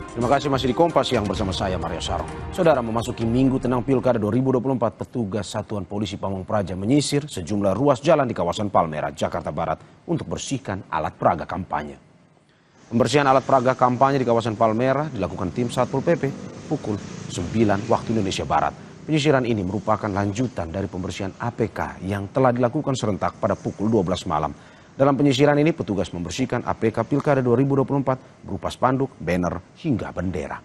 Terima kasih masih di Kompas yang bersama saya Mario Sarong. Saudara, memasuki Minggu Tenang Pilkada 2024, petugas Satuan Polisi Pamung Praja menyisir sejumlah ruas jalan di kawasan Palmerah, Jakarta Barat untuk bersihkan alat peraga kampanye. Pembersihan alat peraga kampanye di kawasan Palmerah dilakukan tim Satpol PP pukul 9 waktu Indonesia Barat. Penyisiran ini merupakan lanjutan dari pembersihan APK yang telah dilakukan serentak pada pukul 12 malam. Dalam penyisiran ini, petugas membersihkan APK Pilkada 2024 berupa spanduk, banner, hingga bendera.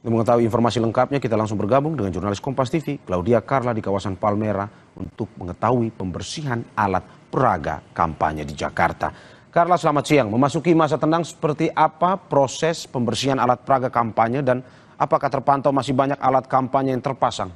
Untuk mengetahui informasi lengkapnya, kita langsung bergabung dengan jurnalis Kompas TV, Claudia Carla di kawasan Palmerah untuk mengetahui pembersihan alat peraga kampanye di Jakarta. Carla, selamat siang. Memasuki masa tenang, seperti apa proses pembersihan alat peraga kampanye dan apakah terpantau masih banyak alat kampanye yang terpasang?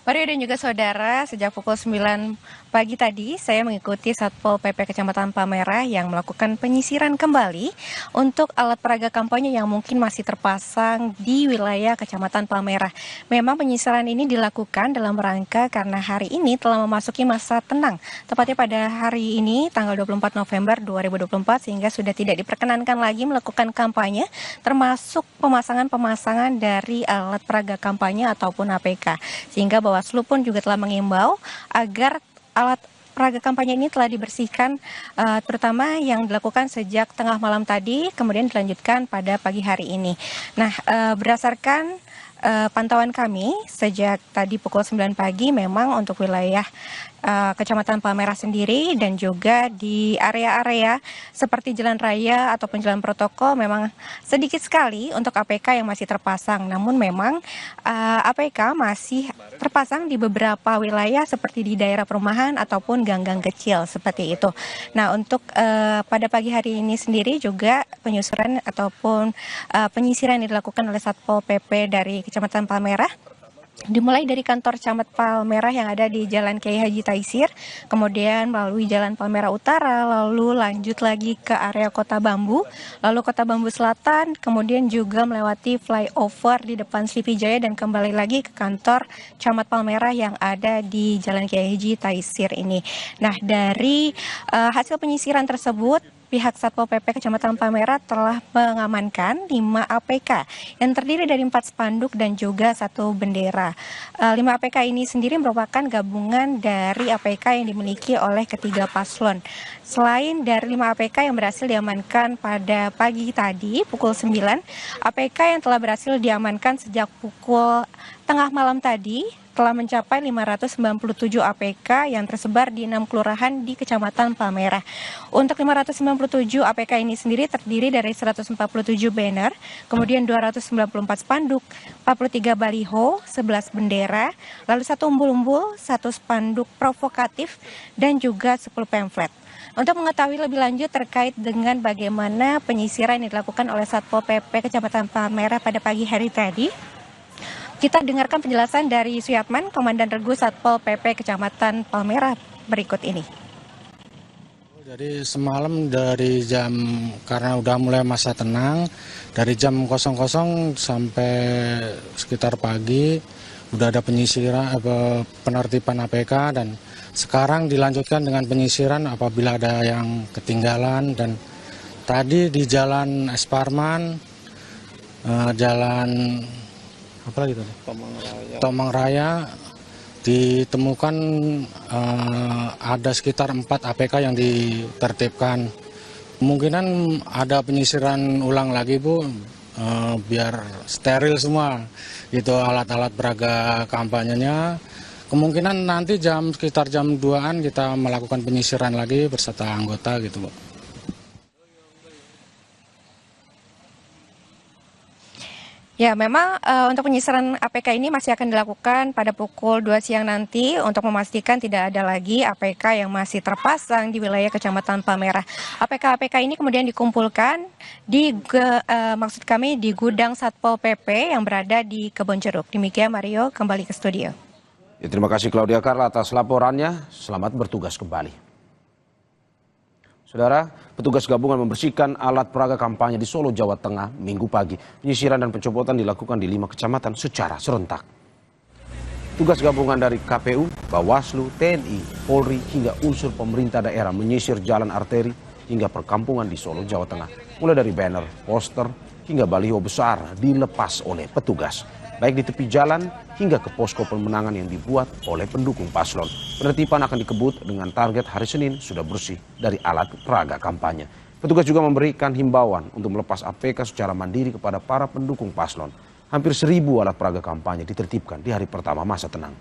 Mario dan juga saudara, sejak pukul 9 pagi tadi saya mengikuti Satpol PP Kecamatan Palmerah yang melakukan penyisiran kembali untuk alat peraga kampanye yang mungkin masih terpasang di wilayah Kecamatan Palmerah. Memang penyisiran ini dilakukan dalam rangka karena hari ini telah memasuki masa tenang, tepatnya pada hari ini tanggal 24 November 2024 sehingga sudah tidak diperkenankan lagi melakukan kampanye termasuk pemasangan dari alat peraga kampanye ataupun APK. Sehingga Bawaslu pun juga telah mengimbau agar alat peraga kampanye ini telah dibersihkan, terutama yang dilakukan sejak tengah malam tadi, kemudian dilanjutkan pada pagi hari ini. Nah, berdasarkan pantauan kami sejak tadi pukul 9 pagi memang untuk wilayah Kecamatan Palmerah sendiri dan juga di area-area seperti jalan raya ataupun jalan protokol memang sedikit sekali untuk APK yang masih terpasang. Namun memang APK masih terpasang di beberapa wilayah seperti di daerah perumahan ataupun gang-gang kecil seperti itu. Nah, untuk pada pagi hari ini sendiri juga penyusuran ataupun penyisiran yang dilakukan oleh Satpol PP dari Kecamatan Palmerah dimulai dari kantor Camat Palmerah yang ada di Jalan Kiai Haji Taisir, kemudian melalui Jalan Palmerah Utara, lalu lanjut lagi ke area Kota Bambu, lalu Kota Bambu Selatan, kemudian juga melewati flyover di depan Srivijaya dan kembali lagi ke kantor Camat Palmerah yang ada di Jalan Kiai Haji Taisir ini. Nah, dari hasil penyisiran tersebut, pihak Satpol PP Kecamatan Palmerah telah mengamankan 5 APK yang terdiri dari 4 spanduk dan juga 1 bendera. 5 APK ini sendiri merupakan gabungan dari APK yang dimiliki oleh ketiga paslon. Selain dari 5 APK yang berhasil diamankan pada pagi tadi pukul 9, APK yang telah berhasil diamankan sejak pukul tengah malam tadi telah mencapai 597 APK yang tersebar di 6 kelurahan di Kecamatan Palmerah. Untuk 597 APK ini sendiri terdiri dari 147 banner, kemudian 294 spanduk, 43 baliho, 11 bendera, lalu 1 umbul-umbul, 1 spanduk provokatif, dan juga 10 pamflet. Untuk mengetahui lebih lanjut terkait dengan bagaimana penyisiran yang dilakukan oleh Satpol PP Kecamatan Palmerah pada pagi hari tadi, kita dengarkan penjelasan dari Suyatman, Komandan Regu Satpol PP Kecamatan Palmerah berikut ini. Jadi semalam karena udah mulai masa tenang, dari jam 00 sampai sekitar pagi, udah ada penyisiran, penertiban APK dan sekarang dilanjutkan dengan penyisiran apabila ada yang ketinggalan. Dan tadi di Jalan Esparman, Jalan apa lagi tadi? Tomang Raya ditemukan ada sekitar 4 APK yang ditertibkan. Kemungkinan ada penyisiran ulang lagi, Bu, biar steril semua gitu alat-alat peraga kampanyenya. Kemungkinan nanti sekitar jam 2-an kita melakukan penyisiran lagi beserta anggota gitu, Bu. Ya, memang untuk penyisiran APK ini masih akan dilakukan pada pukul 2 siang nanti untuk memastikan tidak ada lagi APK yang masih terpasang di wilayah Kecamatan Palmerah. APK-APK ini kemudian dikumpulkan di gudang Satpol PP yang berada di Kebonjeruk. Demikian Mario, kembali ke studio. Ya, terima kasih Claudia Carla atas laporannya. Selamat bertugas kembali. Saudara, petugas gabungan membersihkan alat peraga kampanye di Solo, Jawa Tengah, Minggu pagi. Penyisiran dan pencopotan dilakukan di 5 kecamatan secara serentak. Tugas gabungan dari KPU, Bawaslu, TNI, Polri, hingga unsur pemerintah daerah menyisir jalan arteri hingga perkampungan di Solo, Jawa Tengah. Mulai dari banner, poster, hingga baliho besar dilepas oleh petugas. Baik di tepi jalan hingga ke posko pemenangan yang dibuat oleh pendukung paslon. Penertiban akan dikebut dengan target hari Senin sudah bersih dari alat peraga kampanye. Petugas juga memberikan himbauan untuk melepas APK secara mandiri kepada para pendukung paslon. Hampir 1.000 alat peraga kampanye ditertibkan di hari pertama masa tenang.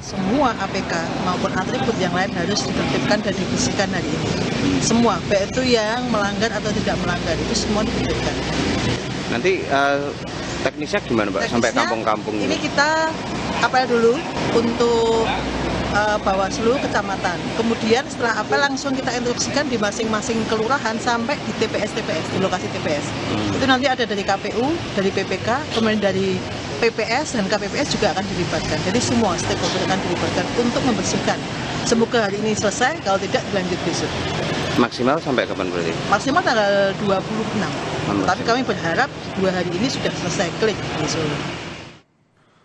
Semua APK maupun atribut yang lain harus ditertibkan dan dibersihkan hari ini. Semua, baik itu yang melanggar atau tidak melanggar, itu semua ditertibkan. Nanti teknisnya gimana, Mbak? Sampai kampung-kampung ini kita apel dulu untuk Bawaslu kecamatan. Kemudian setelah apel langsung kita instruksikan di masing-masing kelurahan sampai di TPS, di lokasi TPS. Itu nanti ada dari KPU, dari PPK, kemudian dari PPS dan KPPS juga akan dilibatkan. Jadi semua stakeholder akan dilibatkan untuk membersihkan. Semoga hari ini selesai, kalau tidak dilanjut besok. Maksimal sampai kapan berarti? Maksimal tanggal 26. Tapi kami berharap 2 hari ini sudah selesai klik di Solo.